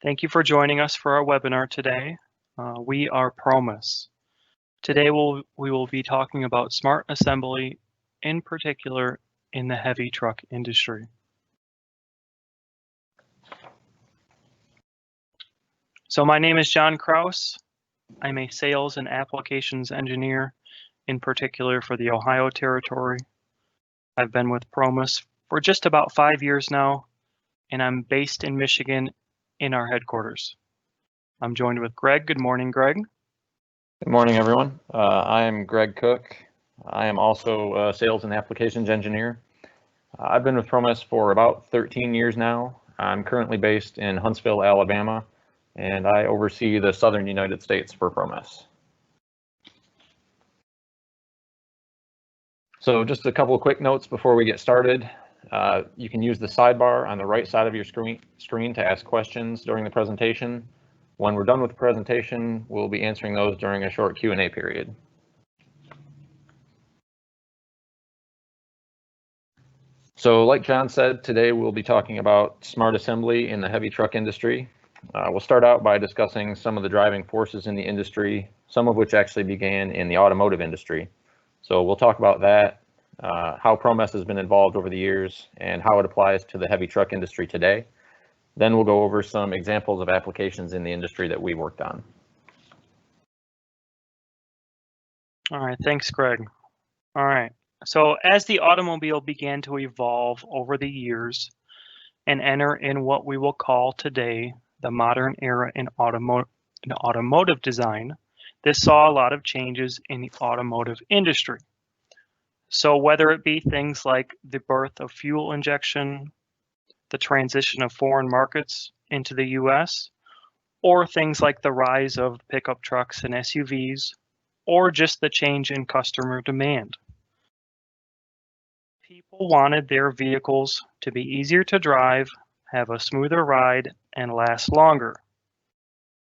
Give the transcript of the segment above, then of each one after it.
Thank you for joining us for our webinar today. We are Promess. Today we will be talking about smart assembly, in particular in the heavy truck industry. So my name is John Krause. I'm a sales and applications engineer, in particular for the Ohio territory. I've been with Promess for just about 5 years now, and I'm based in Michigan in our headquarters. I'm joined with Greg. Good morning, Greg. Good morning, everyone. I am Greg Cooke. I am also a sales and applications engineer. I've been with Promess for about 13 years now. I'm currently based in Huntsville, Alabama, and I oversee the southern United States for Promess. So just a couple of quick notes before we get started. You can use the sidebar on the right side of your screen to ask questions during the presentation. When we're done with the presentation, we'll be answering those during a short Q&A period. So like John said, today we'll be talking about smart assembly in the heavy truck industry. We'll start out by discussing some of the driving forces in the industry, some of which actually began in the automotive industry. So we'll talk about that, how Promess has been involved over the years, and how it applies to the heavy truck industry today. Then we'll go over some examples of applications in the industry that we worked on. All right, thanks, Greg. All right, so as the automobile began to evolve over the years and enter in what we will call today the modern era in automotive design, this saw a lot of changes in the automotive industry. So whether it be things like the birth of fuel injection, the transition of foreign markets into the US, or things like the rise of pickup trucks and SUVs, or just the change in customer demand. People wanted their vehicles to be easier to drive, have a smoother ride, and last longer.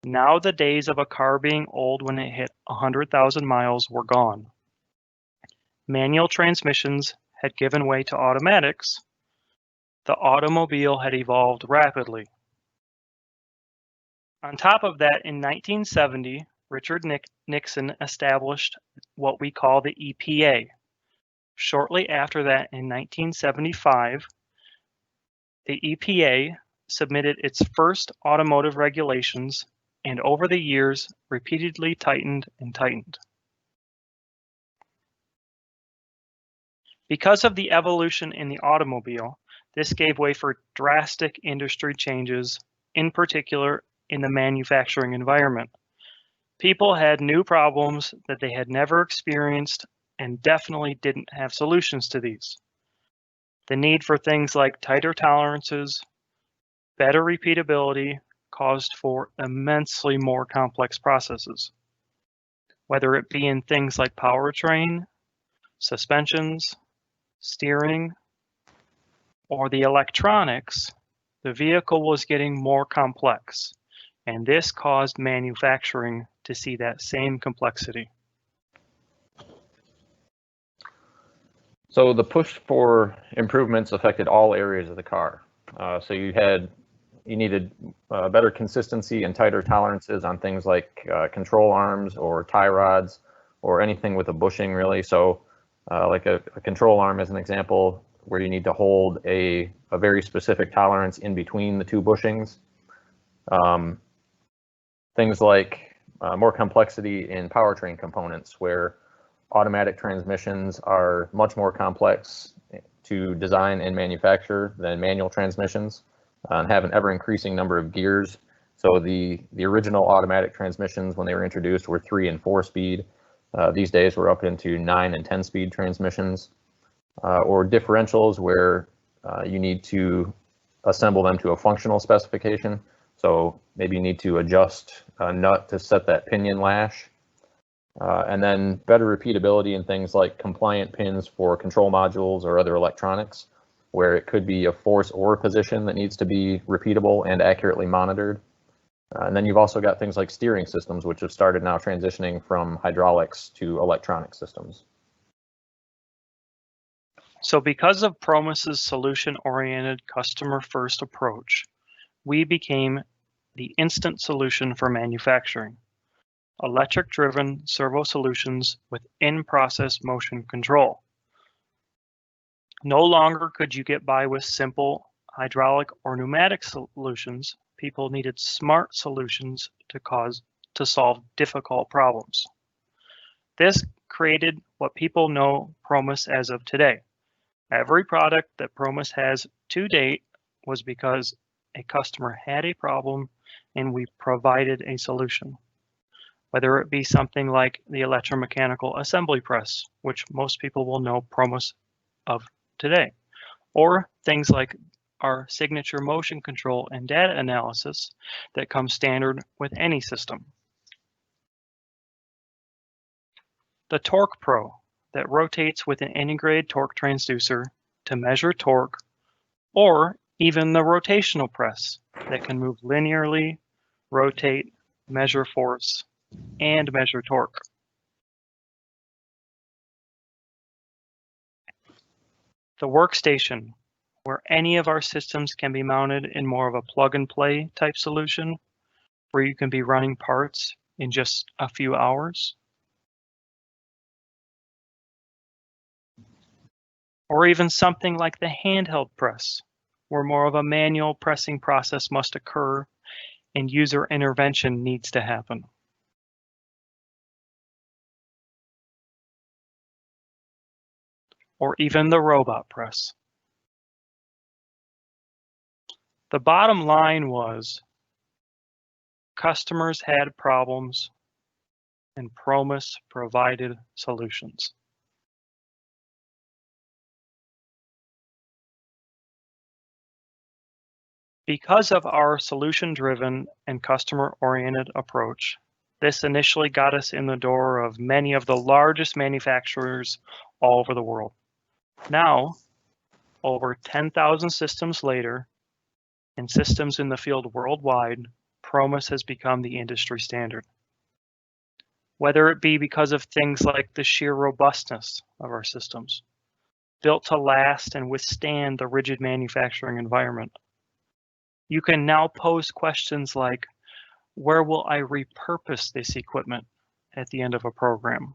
Now the days of a car being old when it hit 100,000 miles were gone. Manual transmissions had given way to automatics. The automobile had evolved rapidly. On top of that, in 1970, Richard Nixon established what we call the EPA. Shortly after that, in 1975, the EPA submitted its first automotive regulations and over the years repeatedly tightened and tightened. Because of the evolution in the automobile, this gave way for drastic industry changes, in particular in the manufacturing environment. People had new problems that they had never experienced and definitely didn't have solutions to these. The need for things like tighter tolerances, better repeatability caused for immensely more complex processes. Whether it be in things like powertrain, suspensions, steering, or the electronics, the vehicle was getting more complex, and this caused manufacturing to see that same complexity. So the push for improvements affected all areas of the car. So you needed better consistency and tighter tolerances on things like control arms or tie rods or anything with a bushing, really. So like a control arm as an example, where you need to hold a very specific tolerance in between the two bushings. Things like more complexity in powertrain components, where automatic transmissions are much more complex to design and manufacture than manual transmissions, and have an ever-increasing number of gears. So the original automatic transmissions, when they were introduced, were 3 and 4 speed. These days we're up into 9 and 10 speed transmissions, or differentials, where you need to assemble them to a functional specification. So maybe you need to adjust a nut to set that pinion lash. And then better repeatability in things like compliant pins for control modules or other electronics, where it could be a force or a position that needs to be repeatable and accurately monitored. And then you've also got things like steering systems, which have started now transitioning from hydraulics to electronic systems. So because of Promess's solution-oriented customer-first approach, we became the instant solution for manufacturing. Electric-driven servo solutions with in-process motion control. No longer could you get by with simple hydraulic or pneumatic solutions. People needed smart solutions to solve difficult problems. This created what people know Promess as of today. Every product that Promess has to date was because a customer had a problem and we provided a solution. Whether it be something like the electromechanical assembly press, which most people will know Promess of today, or things like our signature motion control and data analysis that comes standard with any system. The Torque Pro that rotates with an integrated torque transducer to measure torque, or even the rotational press that can move linearly, rotate, measure force, and measure torque. The workstation, where any of our systems can be mounted in more of a plug-and-play type solution, where you can be running parts in just a few hours. Or even something like the handheld press, where more of a manual pressing process must occur and user intervention needs to happen. Or even the robot press. The bottom line was customers had problems and Promess provided solutions. Because of our solution-driven and customer-oriented approach, this initially got us in the door of many of the largest manufacturers all over the world. Now, over 10,000 systems later, and systems in the field worldwide, Promess has become the industry standard. Whether it be because of things like the sheer robustness of our systems, built to last and withstand the rigid manufacturing environment. You can now pose questions like, where will I repurpose this equipment at the end of a program?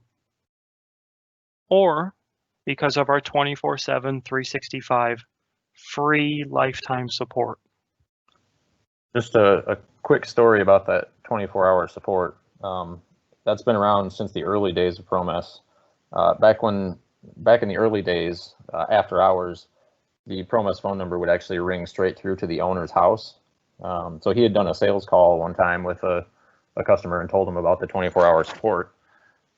Or because of our 24/7, 365 free lifetime support. Just a quick story about that 24-hour support. That's been around since the early days of Promess. Back in the early days, after hours, the Promess phone number would actually ring straight through to the owner's house. So he had done a sales call one time with a customer and told him about the 24-hour support.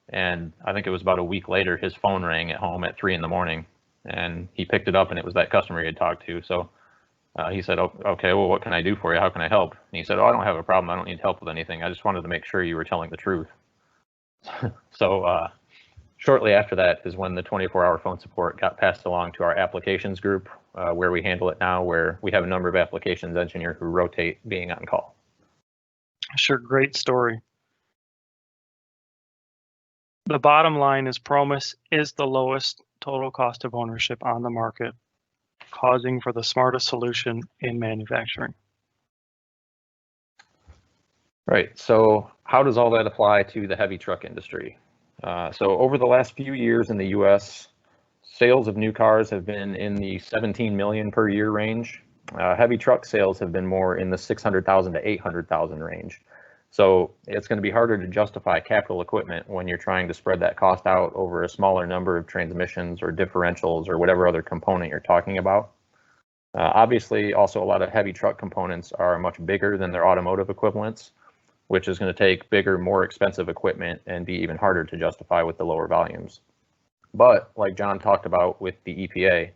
And I think it was about a week later, his phone rang at home at 3 in the morning, and he picked it up, and it was that customer he had talked to. So he said, okay, well, what can I do for you? How can I help? And he said, oh, I don't have a problem. I don't need help with anything. I just wanted to make sure you were telling the truth. So shortly after that is when the 24-hour phone support got passed along to our applications group, where we handle it now, where we have a number of applications engineers who rotate being on call. Sure, great story. The bottom line is Promess is the lowest total cost of ownership on the market, causing for the smartest solution in manufacturing. Right, so how does all that apply to the heavy truck industry? So over the last few years in the US, sales of new cars have been in the 17 million per year range. Heavy truck sales have been more in the 600,000 to 800,000 range. So it's going to be harder to justify capital equipment when you're trying to spread that cost out over a smaller number of transmissions or differentials or whatever other component you're talking about. Obviously, also a lot of heavy truck components are much bigger than their automotive equivalents, which is going to take bigger, more expensive equipment and be even harder to justify with the lower volumes. But like John talked about with the EPA,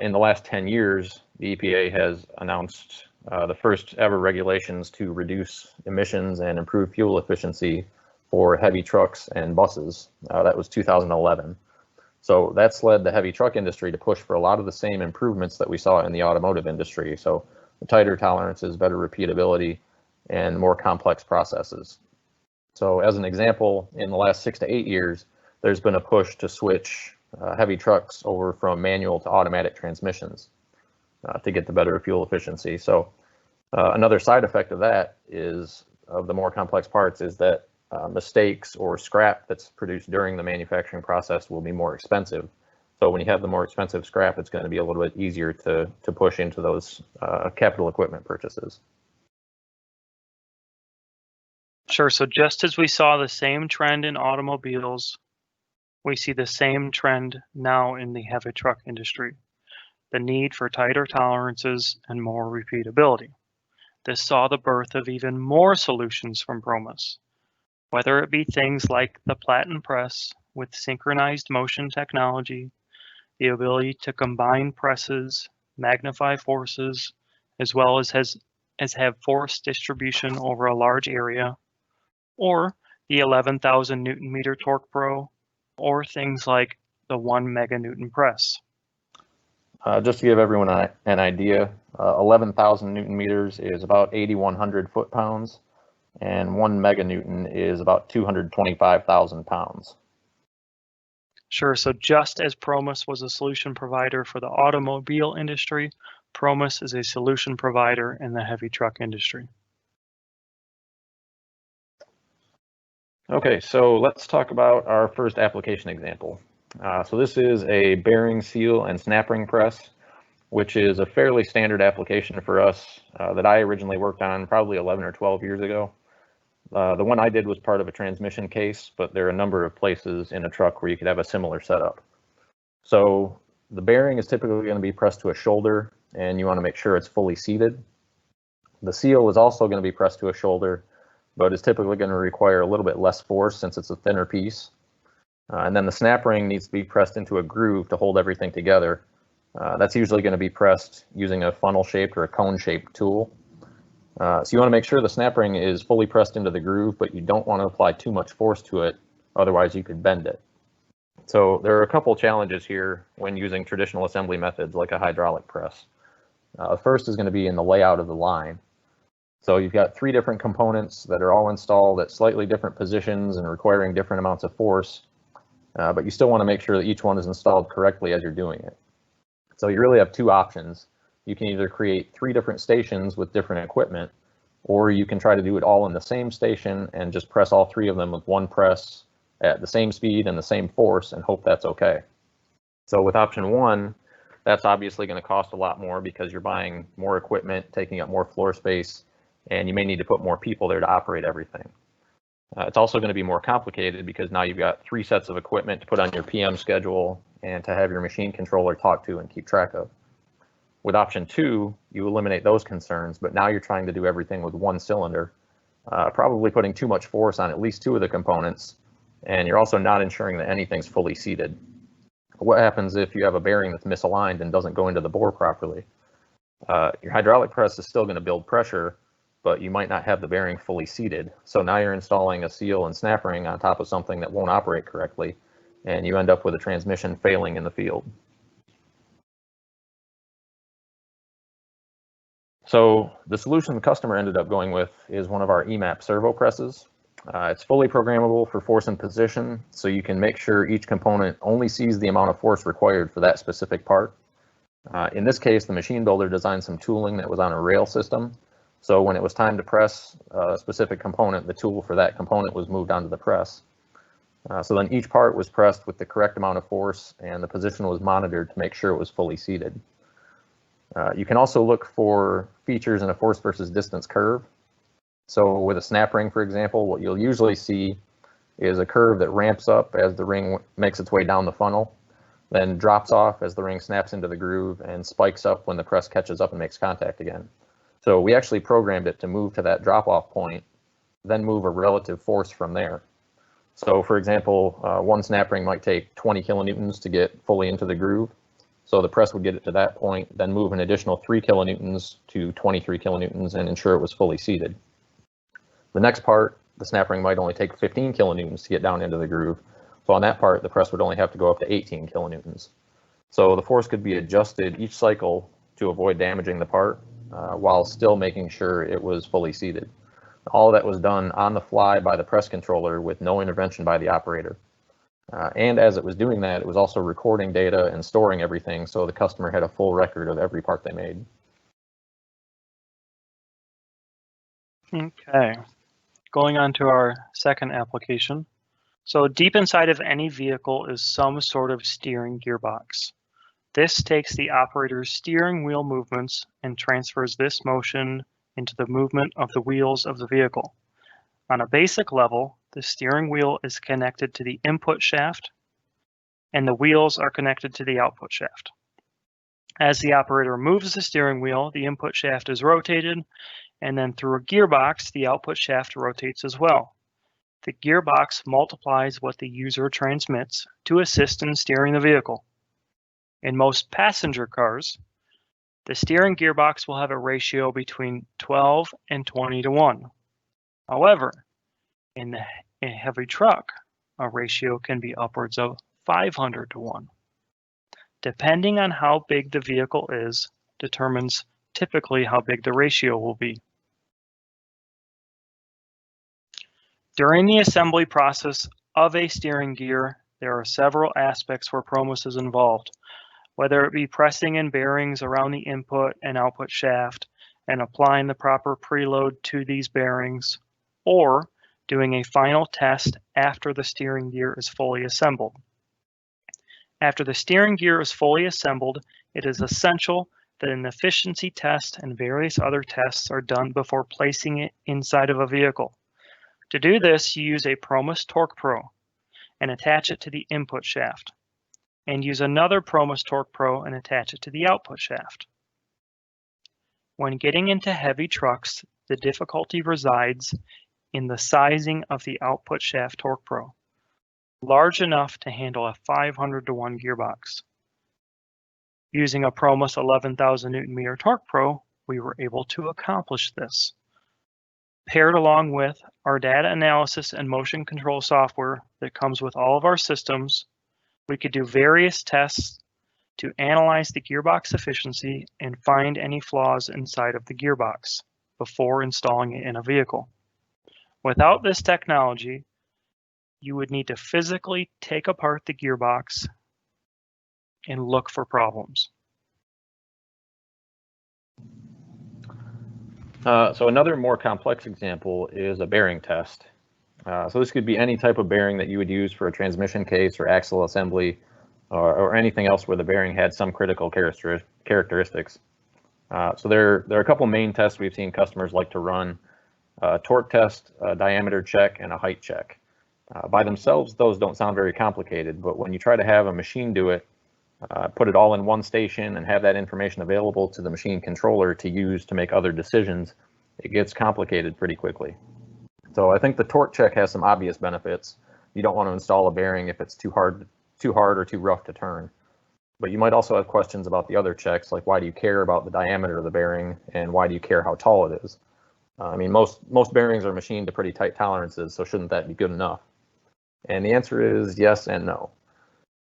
in the last 10 years, the EPA has announced the first ever regulations to reduce emissions and improve fuel efficiency for heavy trucks and buses. That was 2011. So that's led the heavy truck industry to push for a lot of the same improvements that we saw in the automotive industry. So the tighter tolerances, better repeatability, and more complex processes. So as an example, in the last 6 to 8 years, there's been a push to switch heavy trucks over from manual to automatic transmissions to get the better fuel efficiency. So Another side effect of that is, of the more complex parts, is that mistakes or scrap that's produced during the manufacturing process will be more expensive. So when you have the more expensive scrap, it's going to be a little bit easier to push into those capital equipment purchases. Sure. So just as we saw the same trend in automobiles, we see the same trend now in the heavy truck industry, the need for tighter tolerances and more repeatability. This saw the birth of even more solutions from Promess, whether it be things like the platen press with synchronized motion technology, the ability to combine presses, magnify forces, as well as have force distribution over a large area, or the 11,000 Newton meter torque pro, or things like the 1 meganewton press. Just to give everyone an idea, 11,000 Newton meters is about 8,100 foot-pounds, and 1 meganewton is about 225,000 pounds. Sure, so just as Promess was a solution provider for the automobile industry, Promess is a solution provider in the heavy truck industry. Okay, so let's talk about our first application example. So this is a bearing, seal, and snap ring press, which is a fairly standard application for us that I originally worked on probably 11 or 12 years ago. The one I did was part of a transmission case, but there are a number of places in a truck where you could have a similar setup. So the bearing is typically going to be pressed to a shoulder, and you want to make sure it's fully seated. The seal is also going to be pressed to a shoulder, but is typically going to require a little bit less force since it's a thinner piece. And then the snap ring needs to be pressed into a groove to hold everything together. That's usually going to be pressed using a funnel-shaped or a cone-shaped tool. So you want to make sure the snap ring is fully pressed into the groove, but you don't want to apply too much force to it, otherwise you could bend it. So there are a couple challenges here when using traditional assembly methods like a hydraulic press. First is going to be in the layout of the line. So you've got 3 different components that are all installed at slightly different positions and requiring different amounts of force, but you still want to make sure that each one is installed correctly as you're doing it. So you really have 2 options. You can either create 3 different stations with different equipment, or you can try to do it all in the same station and just press all 3 of them with one press at the same speed and the same force and hope that's okay. So with option 1, that's obviously going to cost a lot more because you're buying more equipment, taking up more floor space, and you may need to put more people there to operate everything. It's also going to be more complicated because now you've got 3 sets of equipment to put on your PM schedule and to have your machine controller talk to and keep track of. With option 2, you eliminate those concerns, but now you're trying to do everything with 1 cylinder, probably putting too much force on at least 2 of the components, and you're also not ensuring that anything's fully seated. What happens if you have a bearing that's misaligned and doesn't go into the bore properly? Your hydraulic press is still going to build pressure, but you might not have the bearing fully seated. So now you're installing a seal and snap ring on top of something that won't operate correctly, and you end up with a transmission failing in the field. So the solution the customer ended up going with is one of our EMAP servo presses. It's fully programmable for force and position, so you can make sure each component only sees the amount of force required for that specific part. In this case, the machine builder designed some tooling that was on a rail system. So when it was time to press a specific component, the tool for that component was moved onto the press. So then each part was pressed with the correct amount of force, and the position was monitored to make sure it was fully seated. You can also look for features in a force versus distance curve. So with a snap ring, for example, what you'll usually see is a curve that ramps up as the ring makes its way down the funnel, then drops off as the ring snaps into the groove, and spikes up when the press catches up and makes contact again. So we actually programmed it to move to that drop-off point, then move a relative force from there. So for example, 1 snap ring might take 20 kilonewtons to get fully into the groove. So the press would get it to that point, then move an additional 3 kilonewtons to 23 kilonewtons and ensure it was fully seated. The next part, the snap ring might only take 15 kilonewtons to get down into the groove. So on that part, the press would only have to go up to 18 kilonewtons. So the force could be adjusted each cycle to avoid damaging the part, while still making sure it was fully seated. All of that was done on the fly by the press controller with no intervention by the operator. And as it was doing that, it was also recording data and storing everything so the customer had a full record of every part they made. Okay, going on to our second application. So deep inside of any vehicle is some sort of steering gearbox. This takes the operator's steering wheel movements and transfers this motion into the movement of the wheels of the vehicle. On a basic level, the steering wheel is connected to the input shaft and the wheels are connected to the output shaft. As the operator moves the steering wheel, the input shaft is rotated, and then through a gearbox, the output shaft rotates as well. The gearbox multiplies what the user transmits to assist in steering the vehicle. In most passenger cars, the steering gearbox will have a ratio between 12 and 20 to 1. However, in a heavy truck, a ratio can be upwards of 500 to 1. Depending on how big the vehicle is, determines typically how big the ratio will be. During the assembly process of a steering gear, there are several aspects where Promess is involved, whether it be pressing in bearings around the input and output shaft and applying the proper preload to these bearings, or doing a final test after the steering gear is fully assembled. After the steering gear is fully assembled, it is essential that an efficiency test and various other tests are done before placing it inside of a vehicle. To do this, you use a Promess Torque Pro and attach it to the input shaft, and use another Promess Torque Pro and attach it to the output shaft. When getting into heavy trucks, the difficulty resides in the sizing of the output shaft Torque Pro, large enough to handle a 500 to 1 gearbox. Using a Promess 11,000 Newton meter Torque Pro, we were able to accomplish this. Paired along with our data analysis and motion control software that comes with all of our systems, we could do various tests to analyze the gearbox efficiency and find any flaws inside of the gearbox before installing it in a vehicle. Without this technology, you would need to physically take apart the gearbox and look for problems. So another more complex example is a bearing test. So this could be any type of bearing that you would use for a transmission case or axle assembly or anything else where the bearing had some critical characteristics. So there are a couple main tests we've seen customers like to run: a torque test, a diameter check, and a height check. By themselves, those don't sound very complicated, but when you try to have a machine do it, put it all in one station and have that information available to the machine controller to use to make other decisions, it gets complicated pretty quickly. So I think the torque check has some obvious benefits. You don't want to install a bearing if it's too hard or too rough to turn. But you might also have questions about the other checks, like why do you care about the diameter of the bearing and why do you care how tall it is? I mean, most bearings are machined to pretty tight tolerances, so shouldn't that be good enough? And the answer is yes and no.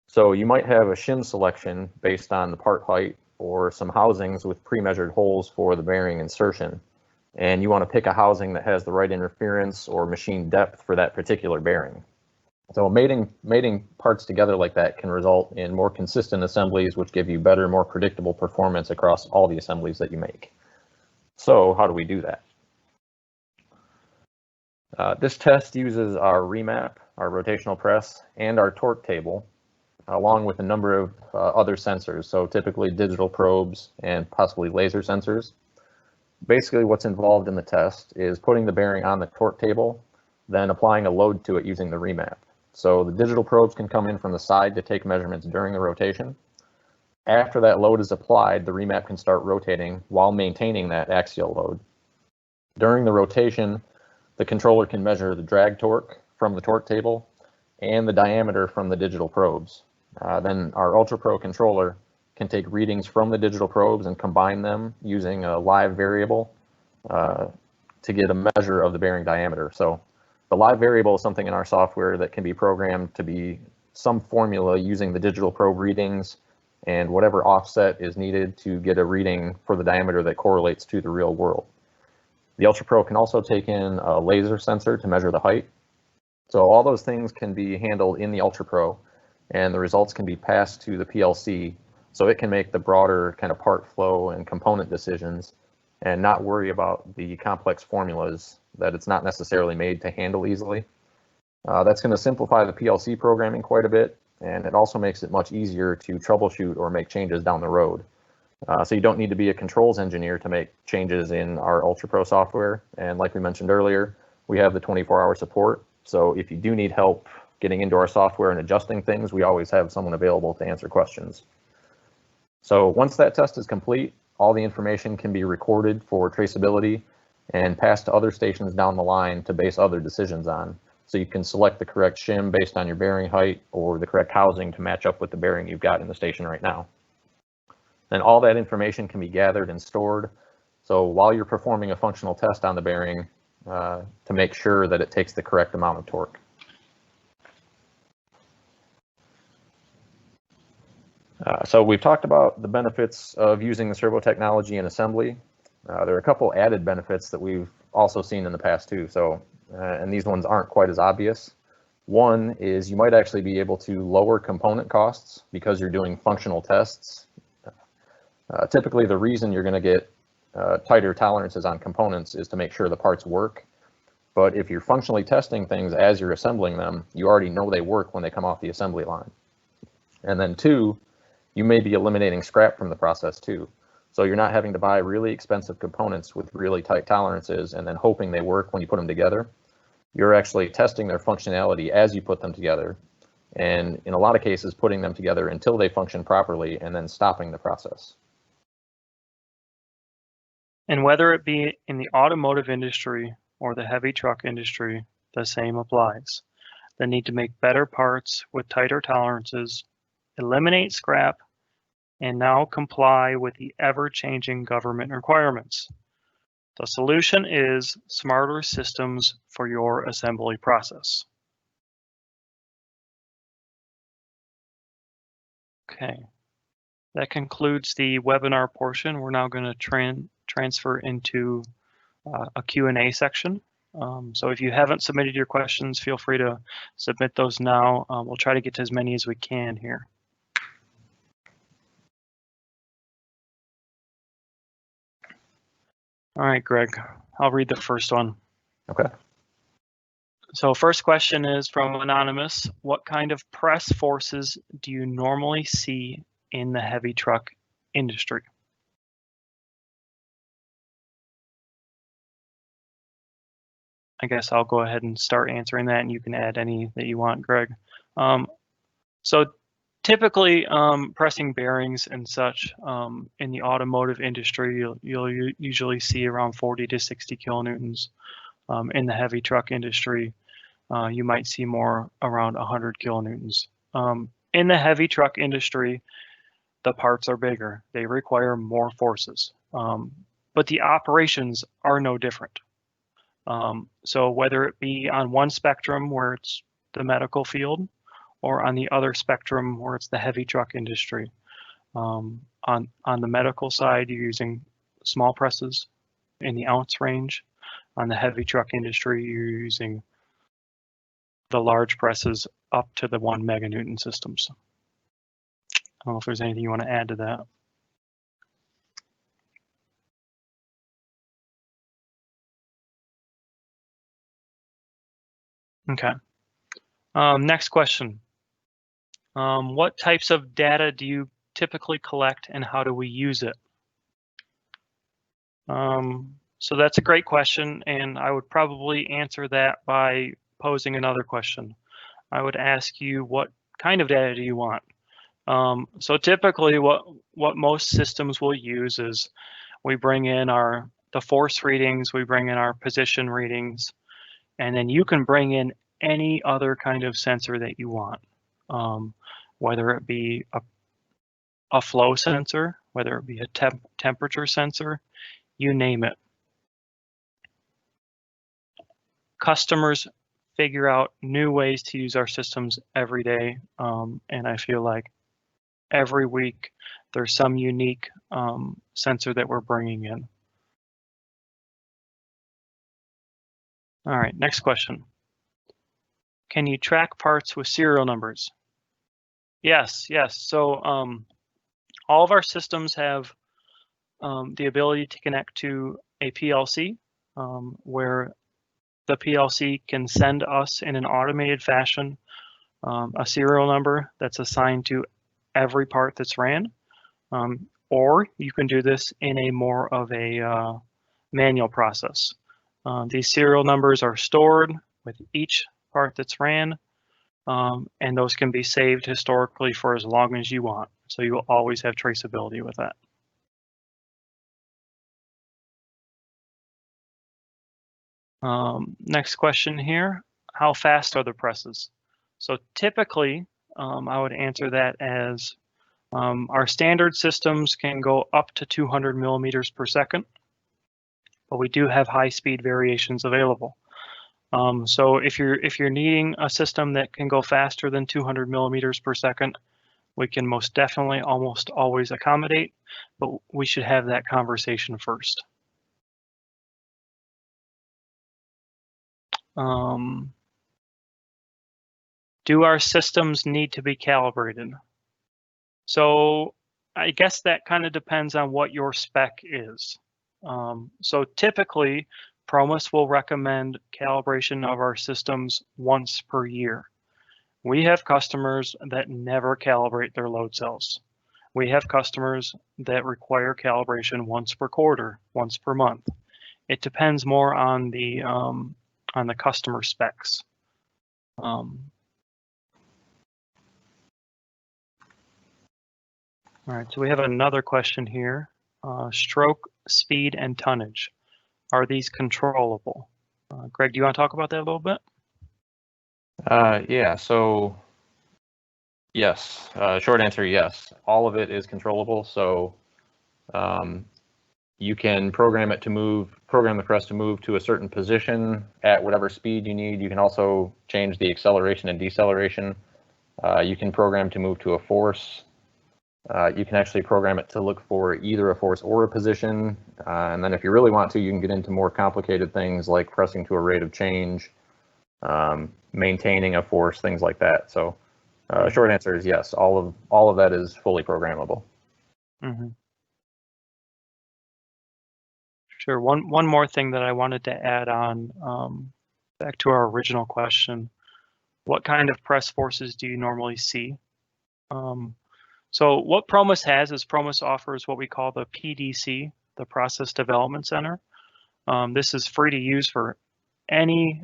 So you might have a shim selection based on the part height or some housings with pre-measured holes for the bearing insertion. And you want to pick a housing that has the right interference or machine depth for that particular bearing. So mating parts together like that can result in more consistent assemblies, which give you better, more predictable performance across all the assemblies that you make. So how do we do that? This test uses our remap, our rotational press, and our torque table, along with a number of other sensors, so typically digital probes and possibly laser sensors. Basically what's involved in the test is putting the bearing on the torque table, then applying a load to it using the remap. So the digital probes can come in from the side to take measurements during the rotation. After that load is applied, the remap can start rotating while maintaining that axial load. During the rotation, the controller can measure the drag torque from the torque table and the diameter from the digital probes. Then our Ultra Pro controller can take readings from the digital probes and combine them using a live variable to get a measure of the bearing diameter. So the live variable is something in our software that can be programmed to be some formula using the digital probe readings and whatever offset is needed to get a reading for the diameter that correlates to the real world. The Ultra Pro can also take in a laser sensor to measure the height. So all those things can be handled in the Ultra Pro, and the results can be passed to the PLC so it can make the broader kind of part flow and component decisions and not worry about the complex formulas that it's not necessarily made to handle easily. That's going to simplify the PLC programming quite a bit, and it also makes it much easier to troubleshoot or make changes down the road. So you don't need to be a controls engineer to make changes in our UltraPro software. And like we mentioned earlier, we have the 24-hour support. So if you do need help getting into our software and adjusting things, we always have someone available to answer questions. So once that test is complete, all the information can be recorded for traceability and passed to other stations down the line to base other decisions on. So you can select the correct shim based on your bearing height or the correct housing to match up with the bearing you've got in the station right now. Then all that information can be gathered and stored. So while you're performing a functional test on the bearing, to make sure that it takes the correct amount of torque. So we've talked about the benefits of using the servo technology in assembly. There are a couple added benefits that we've also seen in the past too. So, and these ones aren't quite as obvious. One is you might actually be able to lower component costs because you're doing functional tests. Typically, the reason you're going to get tighter tolerances on components is to make sure the parts work. But if you're functionally testing things as you're assembling them, you already know they work when they come off the assembly line. And then two, you may be eliminating scrap from the process too. So you're not having to buy really expensive components with really tight tolerances and then hoping they work when you put them together. You're actually testing their functionality as you put them together. And in a lot of cases, putting them together until they function properly and then stopping the process. And whether it be in the automotive industry or the heavy truck industry, the same applies. The need to make better parts with tighter tolerances, eliminate scrap, and now comply with the ever-changing government requirements. The solution is smarter systems for your assembly process. Okay, that concludes the webinar portion. We're now going to transfer into a Q&A section. So if you haven't submitted your questions, feel free to submit those now. We'll try to get to as many as we can here. All right, Greg, I'll read the first one. Okay. So first question is from Anonymous. What kind of press forces do you normally see in the heavy truck industry? I guess I'll go ahead and start answering that, and you can add any that you want, Greg. So typically, pressing bearings and such in the automotive industry, you'll usually see around 40 to 60 kilonewtons. In the heavy truck industry, you might see more around 100 kilonewtons. In the heavy truck industry, the parts are bigger. They require more forces, but the operations are no different. So whether it be on one spectrum where it's the medical field, or on the other spectrum where it's the heavy truck industry. On the medical side, you're using small presses in the ounce range. On the heavy truck industry, you're using the large presses up to the 1 meganewton systems. I don't know if there's anything you want to add to that. Okay. Next question. What types of data do you typically collect and how do we use it? So that's a great question, and I would probably answer that by posing another question. I would ask you, what kind of data do you want? So typically what most systems will use is we bring in the force readings, we bring in our position readings, and then you can bring in any other kind of sensor that you want, whether it be a flow sensor, whether it be a temperature sensor, you name it. Customers figure out new ways to use our systems every day, and I feel like every week there's some unique sensor that we're bringing in. All right, next question. Can you track parts with serial numbers? Yes. So all of our systems have the ability to connect to a PLC, where the PLC can send us in an automated fashion a serial number that's assigned to every part that's ran. Or you can do this in a more of a manual process. These serial numbers are stored with each part that's ran, and those can be saved historically for as long as you want. So you will always have traceability with that. Next question here, how fast are the presses? So typically, I would answer that as our standard systems can go up to 200 millimeters per second, but we do have high speed variations available. So if you're needing a system that can go faster than 200 millimeters per second, we can most definitely almost always accommodate, but we should have that conversation first. Do our systems need to be calibrated? So I guess that kind of depends on what your spec is. So typically, Promess will recommend calibration of our systems once per year. We have customers that never calibrate their load cells. We have customers that require calibration once per quarter, once per month. It depends more on the customer specs. All right, so we have another question here. Stroke, speed, and tonnage. Are these controllable? Greg, do you want to talk about that a little bit? Yeah, so yes, short answer, yes. All of it is controllable. So you can program it to move, program the press to move to a certain position at whatever speed you need. You can also change the acceleration and deceleration. You can program to move to a force. You can actually program it to look for either a force or a position. And then if you really want to, you can get into more complicated things like pressing to a rate of change, maintaining a force, things like that. So short answer is yes, all of that is fully programmable. Mm-hmm. Sure. One more thing that I wanted to add on, back to our original question. What kind of press forces do you normally see? So what Promess has is Promess offers what we call the PDC, the Process Development Center. This is free to use for any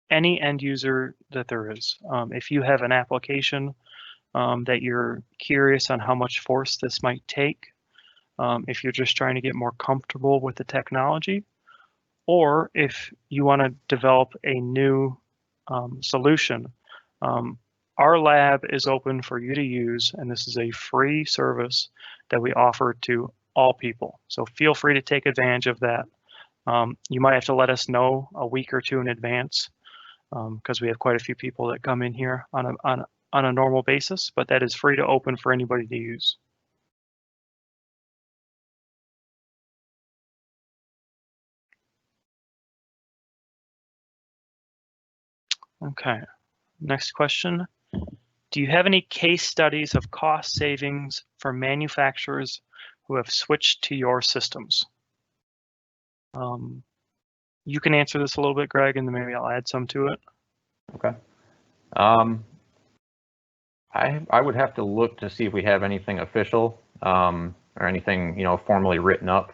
end user that there is. If you have an application that you're curious on how much force this might take, if you're just trying to get more comfortable with the technology, or if you want to develop a new solution, our lab is open for you to use, and this is a free service that we offer to all people. So feel free to take advantage of that. You might have to let us know a week or two in advance, because we have quite a few people that come in here on a normal basis, but that is free to open for anybody to use. Okay, next question. Do you have any case studies of cost savings for manufacturers who have switched to your systems? You can answer this a little bit, Greg, and then maybe I'll add some to it. Okay. I would have to look to see if we have anything official or anything, formally written up.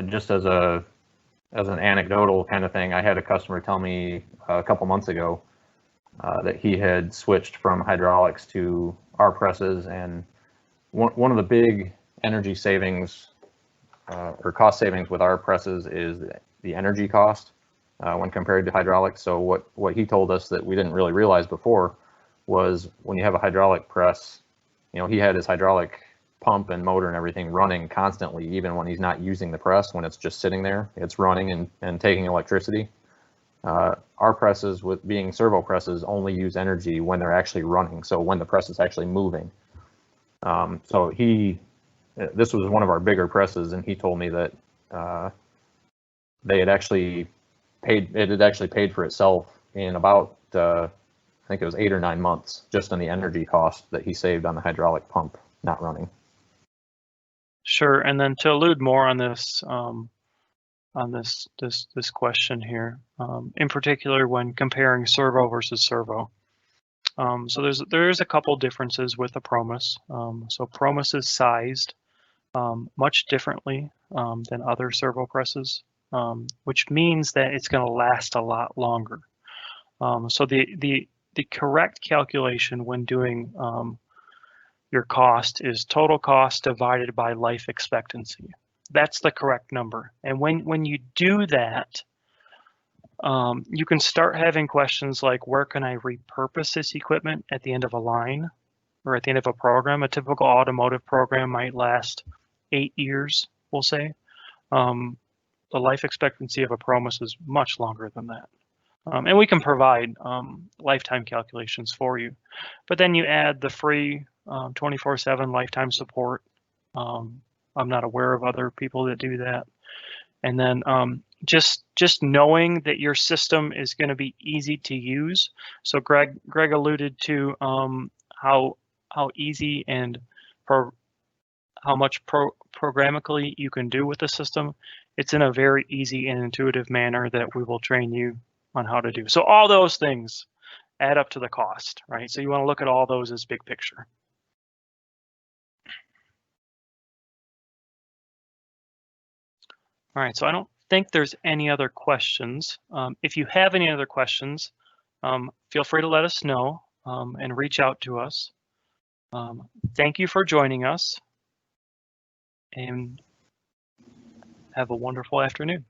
Just as an anecdotal kind of thing, I had a customer tell me a couple months ago that he had switched from hydraulics to our presses, and one of the big energy savings or cost savings with our presses is the energy cost when compared to hydraulics. So what he told us that we didn't really realize before was when you have a hydraulic press, he had his hydraulic pump and motor and everything running constantly, even when he's not using the press. When it's just sitting there, it's running and taking electricity. Our presses, with being servo presses, only use energy when they're actually running, so when the press is actually moving. So this was one of our bigger presses, and he told me that it had actually paid for itself in about I think it was 8 or 9 months, just on the energy cost that he saved on the hydraulic pump not running. Sure, and then to allude more on this this question here, in particular when comparing servo versus servo. So there's a couple differences with the Promess. So Promess is sized much differently than other servo presses, which means that it's going to last a lot longer. So the correct calculation when doing your cost is total cost divided by life expectancy. That's the correct number. And when you do that, you can start having questions like, where can I repurpose this equipment at the end of a line or at the end of a program? A typical automotive program might last 8 years, we'll say. The life expectancy of a Promess is much longer than that. And we can provide lifetime calculations for you. But then you add the free 24/7 lifetime support. I'm not aware of other people that do that. And then just knowing that your system is going to be easy to use. So Greg alluded to how easy and how much programmatically you can do with the system. It's in a very easy and intuitive manner that we will train you on how to do. So all those things add up to the cost, right? So you want to look at all those as big picture. All right, so I don't think there's any other questions. If you have any other questions, feel free to let us know and reach out to us. Thank you for joining us and have a wonderful afternoon.